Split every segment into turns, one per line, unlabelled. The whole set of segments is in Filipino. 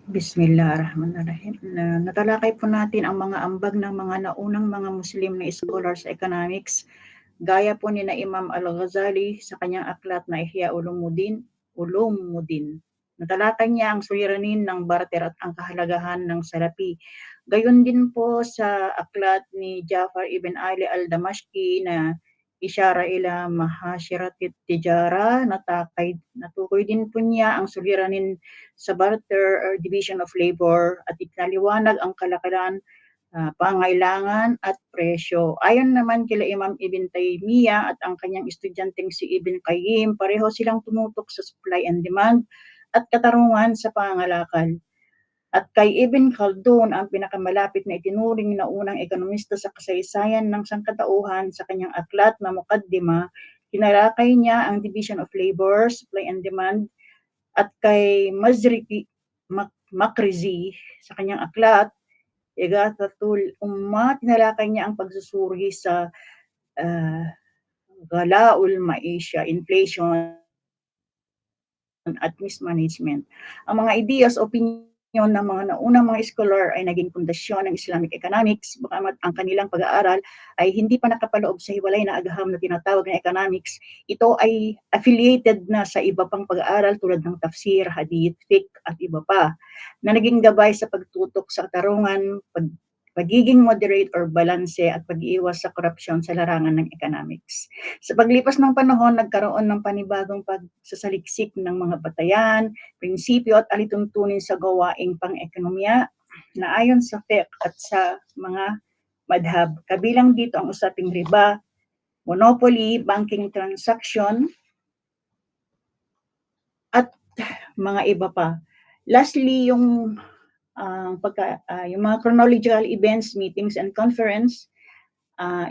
Bismillahirrahmanirrahim. Natalakay po natin ang mga ambag ng mga naunang mga Muslim na scholar sa economics, gaya po ni na Imam Al-Ghazali sa kanyang aklat na Ihya Ulumuddin. Natalakay niya ang suliranin ng barter at ang kahalagahan ng salapi. Gayon din po sa aklat ni Jafar ibn Ali al-Damashqi na Isyara ila Mahashiratit Tijara, natukoy din po niya ang suliranin sa barter or division of labor at itinaliwanag ang kalakalan, pangailangan at presyo. Ayon naman kila Imam Ibn Taymiyyah at ang kanyang estudyanteng si Ibn Qayyim, pareho silang tumutok sa supply and demand at katarungan sa pangangalakal. At kay Ibn Khaldun, ang pinakamalapit na itinuring na unang ekonomista sa kasaysayan ng sangkatauhan, sa kanyang aklat na Muqaddimah, tinalakay niya ang division of labor, supply and demand. At kay Makrizi, sa kanyang aklat Ighathatul Ummah, tinalakay niya ang pagsusuri sa galaul maisha, inflation at mismanagement. Ang mga ideas, opinion ng mga naunang mga scholar ay naging pundasyon ng Islamic economics, bagamat ang kanilang pag-aaral ay hindi pa nakapaloob sa hiwalay na agham na tinatawag na economics. Ito ay affiliated na sa iba pang pag-aaral tulad ng tafsir, hadith, fiqh at iba pa, na naging gabay sa pagtutok sa katarungan, pagiging moderate or balanse at pag-iwas sa korupsyon sa larangan ng economics. Sa paglipas ng panahon, nagkaroon ng panibagong pagsasaliksik ng mga batayan, prinsipyo at alituntunin sa gawaing pang-ekonomiya na ayon sa fiqh at sa mga madhab. Kabilang dito ang usaping riba, monopoly, banking transaction, at mga iba pa. Lastly, yung yung mga chronological events, meetings and conference,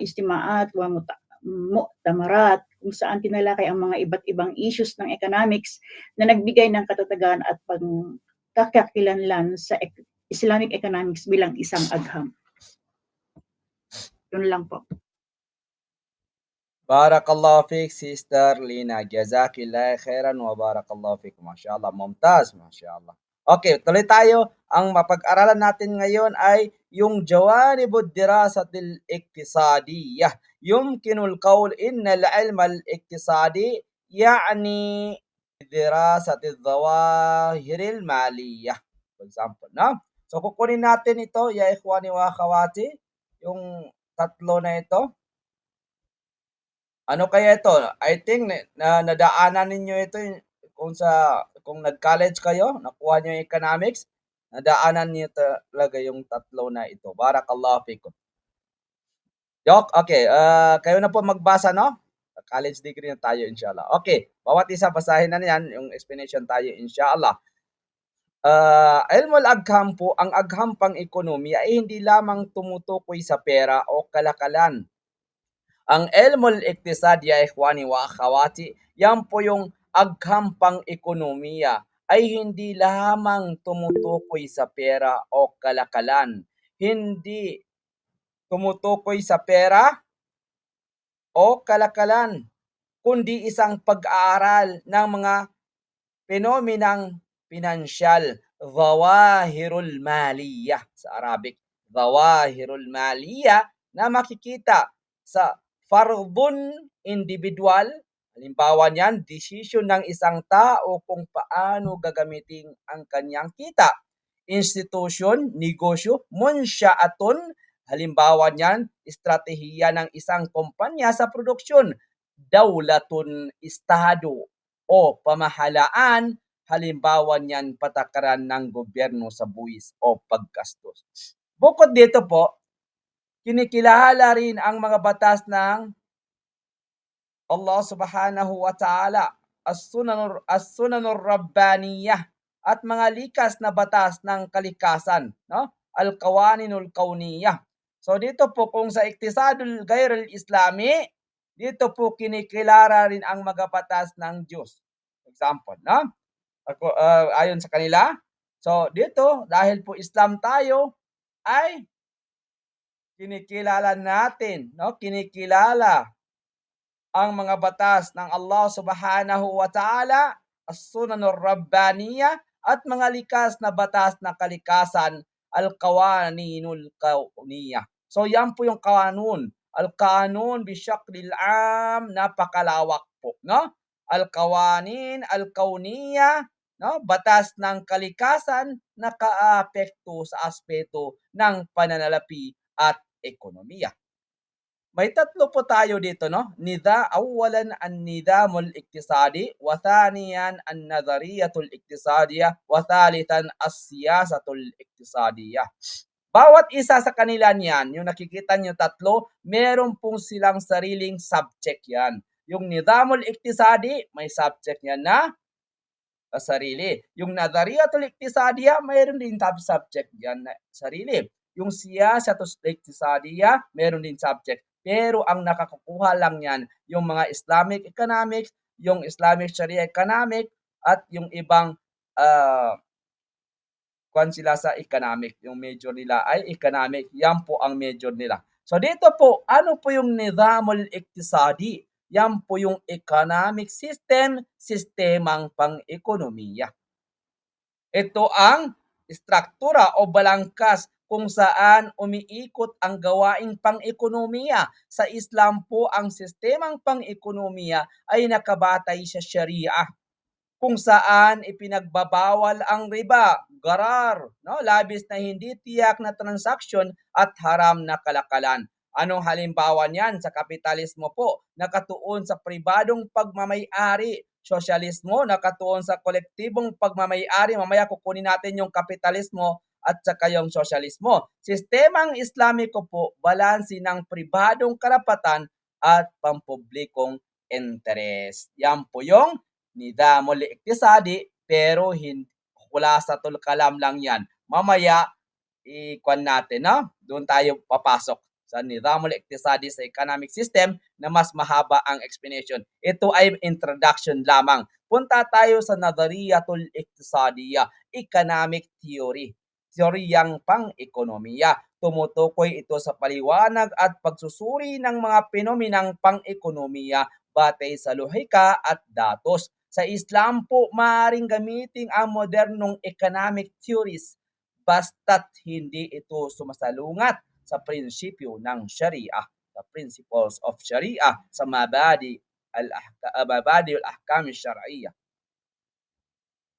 istimaat, mu'tamarat, kung saan tinalakay ang mga iba't ibang issues ng economics na nagbigay ng katatagan at pagkakakilanlan sa Islamic economics bilang isang agham. Yun lang po.
Barakallahu fik, Sister Lina. Jazakillah khairan wa barakallahu fik. Masya Allah, mumtaz. Masya Allah. Okay, tuloy tayo. Ang mapag-aralan natin ngayon ay yung jawanibud dirasatil iktisadiyah. Yumkinul qawl innal ilma al-iktisadi ya'ni dirasati dhawahiril maliyah. For example, no? So, kukunin natin ito, ya ikhwani wa akhawati, yung tatlo na ito. Ano kaya ito? I think na nadaanan ninyo ito kung nag-college kayo, nakuha niyo yung economics, nadaanan niyo talaga yung tatlo na ito. Barakallahu fikum. Yok, okay. Kayo na po magbasa, no? College degree na tayo, inshallah. Okay, bawat isa basahin na niyan, yung explanation tayo, inshallah. Ilmul agham po, ang agham pang ekonomiya ay hindi lamang tumutukoy sa pera o kalakalan. Ang ilmul iktisad, ya ikhwani wa akhawati, yan po yung agham pang ekonomiya ay hindi lamang tumutukoy sa pera o kalakalan. Hindi tumutukoy sa pera o kalakalan, kundi isang pag-aaral ng mga penomenang pinansyal, zawahirul maliyah sa Arabic, zawahirul maliyah, na makikita sa fardun individual. Halimbawa niyan, decision ng isang tao kung paano gagamitin ang kanyang kita. Institution, negosyo, munsyaatun, halimbawa niyan, estratehiya ng isang kumpanya sa produksyon. Dawlatun, estado o pamahalaan, halimbawa niyan, patakaran ng gobyerno sa buwis o paggastos. Bukod dito po, kinikilala rin ang mga batas ng Allah subhanahu wa ta'ala, as-sunanur rabbaniyah, at mga likas na batas ng kalikasan, no? Al-qawaninul kauniyah. So dito po, kung sa iktisadul ghairil islami, dito po kinikilala rin ang mga batas ng Diyos. Example, no? Ayon sa kanila. So dito, dahil po Islam tayo, ay kinikilala natin, no? Kinikilala ang mga batas ng Allah subhanahu wa ta'ala, as-sunanur rabbaniyah, at mga likas na batas ng kalikasan, al-qawaninul kauniyah. So yan po yung kanun. Al-kanun bisyaklil am, napakalawak po, no? Al-qawanin, al-kauniyah, no? Batas ng kalikasan na nakaapekto sa aspeto ng pananalapi at ekonomiya. May tatlo po tayo dito, no? Awalan an-nidamul iktisadi, wa thaniyan an-nadhariyatul iktisadiyah, wa thalithan as-siyasatul iktisadiyah. Bawat isa sa kanila niyan, yung nakikita niyo tatlo, meron pong silang sariling subject yan. Yung nidamul iktisadi, may subject yan na sarili. Yung nadhariyatul iktisadiya, mayroon din subject diyan na sarili. Yung siyasatul iktisadiya, mayroon din subject. Pero ang nakakakuha lang yan, yung mga Islamic economics, yung Islamic Sharia economic, at yung ibang kwan sila sa economic. Yung major nila ay economic. Yan po ang major nila. So dito po, ano po yung nizamul iktisadi? Yan po yung economic system, sistemang pang-ekonomiya. Ito ang struktura o balangkas kung saan umiikot ang gawaing pang-ekonomiya. Sa Islam po, ang sistemang pang-ekonomiya ay nakabatay sa Sharia, kung saan ipinagbabawal ang riba, garar, no? Labis na hindi tiyak na transaksyon at haram na kalakalan. Anong halimbawa niyan? Sa kapitalismo po, nakatuon sa pribadong pagmamay-ari. Sosyalismo, nakatuon sa kolektibong pagmamay-ari. Mamaya kukunin natin yung kapitalismo at saka yung sosyalismo. Sistemang Islamiko po, balansi ng pribadong karapatan at pampublikong interes. Yan po yung nidamul iktisadi, pero khulasatul kalam lang yan. Mamaya, ikwan natin, no? Doon tayo papasok sa nidamul iktisadi sa economic system na mas mahaba ang explanation. Ito ay introduction lamang. Punta tayo sa nadhariyatul iktisadiya, economic theory. Teoryang pang-ekonomiya. Tumutukoy ito sa paliwanag at pagsusuri ng mga penomenang pang-ekonomiya batay sa lohika at datos. Sa Islam po, maaaring gamitin ang modernong economic theories basta't hindi ito sumasalungat sa prinsipyo ng Sharia, the principles of Sharia, sa mabadi al-ahkam syar'iyyah.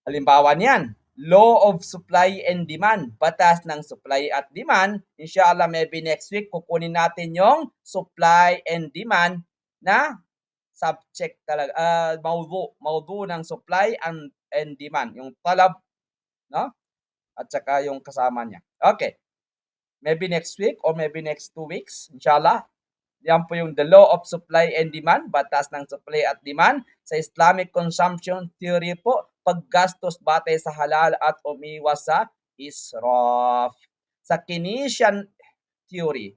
Halimbawa niyan, law of supply and demand, batas ng supply at demand. Inshallah, maybe next week kukunin natin yung supply and demand na subject talaga, mawdu ng supply and demand, yung talab, no? At saka yung kasama niya. Okay. Maybe next week or maybe next 2 weeks, inshallah. Yan po yung the law of supply and demand, batas ng supply at demand. Sa Islamic consumption theory po, paggastos batay sa halal at umiwas sa israf. Sa Keynesian theory.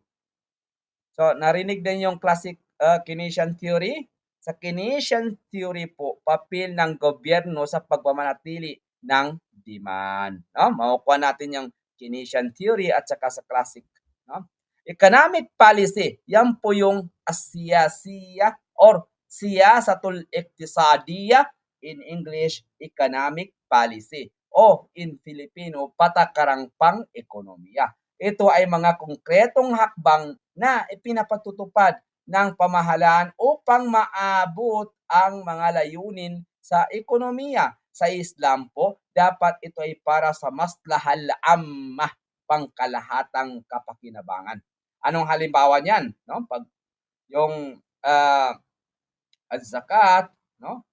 So, narinig din yung classic Keynesian theory. Sa Keynesian theory po, papel ng gobyerno sa pagmamanatili ng demand. No? Makukuha natin yung Keynesian theory at saka sa classic. No? Economic policy, yan po yung asiyasiya or siyasatul iktisadiya, in English, economic policy, o in Filipino, patakarang pang-ekonomiya. Ito ay mga konkretong hakbang na ipinapatutupad ng pamahalaan upang maabot ang mga layunin sa ekonomiya. Sa Islam po, dapat ito ay para sa maslahal ammah, pangkalahatang kapakinabangan. Anong halimbawa niyan? No? Pag yung az-zakat, no?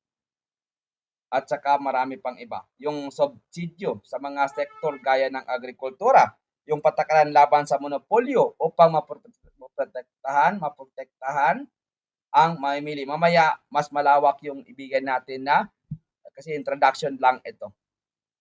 At saka marami pang iba. Yung subsidyo sa mga sektor gaya ng agrikultura, yung patakaran laban sa monopolyo upang maprotektahan ang mamimili. Mamaya, mas malawak yung ibigay natin na, kasi introduction lang ito.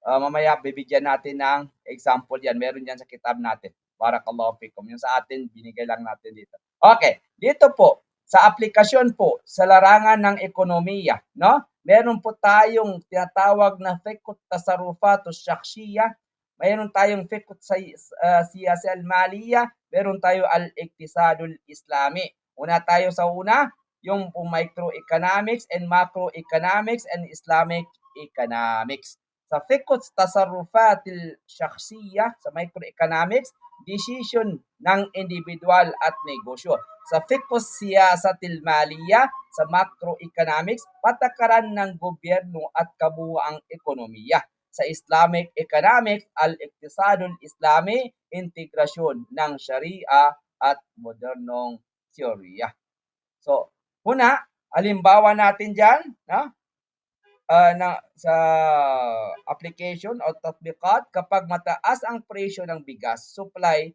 Mamaya, bibigyan natin ng example yan. Meron yan sa kitab natin. Barakallahu fikum. Yung sa atin, binigay lang natin dito. Okay, dito po, sa aplikasyon po, sa larangan ng ekonomiya, no? Meron po tayong tinatawag na fiqhut tasarrufatus shakhsiyah, mayroon tayong fiqhut siyasa al-maliyah, meron tayo al-iktisadul islami. Una tayo sa una, yung microeconomics and macroeconomics and Islamic economics. Sa fiqh tasarrufatil shakhsiyya, sa microeconomics, decision ng individual at negosyo. Sa fiqh siyasatil maliyya, sa macroeconomics, patakaran ng gobyerno at kabuuang ekonomiya. Sa Islamic economics, al-iktisadul Islami, integrasyon ng Sharia at modernong teorya. So, una, halimbawa natin diyan, no? Sa application o tatbikat, kapag mataas ang presyo ng bigas, supply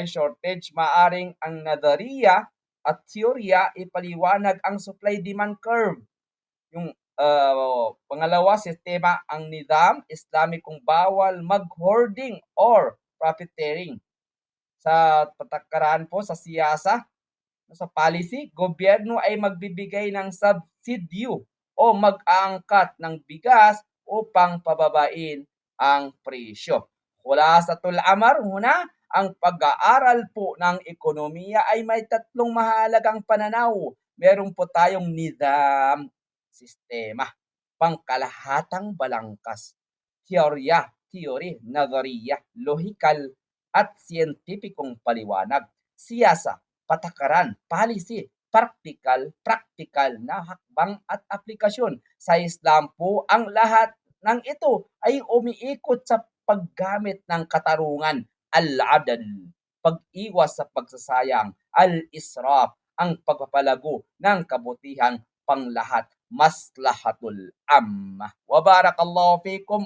shortage, maaring ang nadariya at teorya ipaliwanag ang supply demand curve. Yung pangalawa, sistema ang nidam Islamic kung bawal mag-hoarding or profiteering. Sa patakaran po sa siyasa, sa policy, gobyerno ay magbibigay ng subsidyo o mag-aangkat ng bigas upang pababain ang presyo. Khulasatul amar huna, ang pag-aaral po ng ekonomiya ay may tatlong mahalagang pananaw. Meron po tayong nidam, sistema, pangkalahatang balangkas, teorya, theory, nadariya, lohikal at siyentipikong paliwanag, siyasa, patakaran, policy, praktikal na hakbang at aplikasyon. Sa Islam po, ang lahat ng ito ay umiikot sa paggamit ng katarungan, al-adl, pag-iwas sa pagsasayang, al-israf, ang pagpapalago ng kabutihang panglahat, maslahatul amma. Wa barakallahu fikum.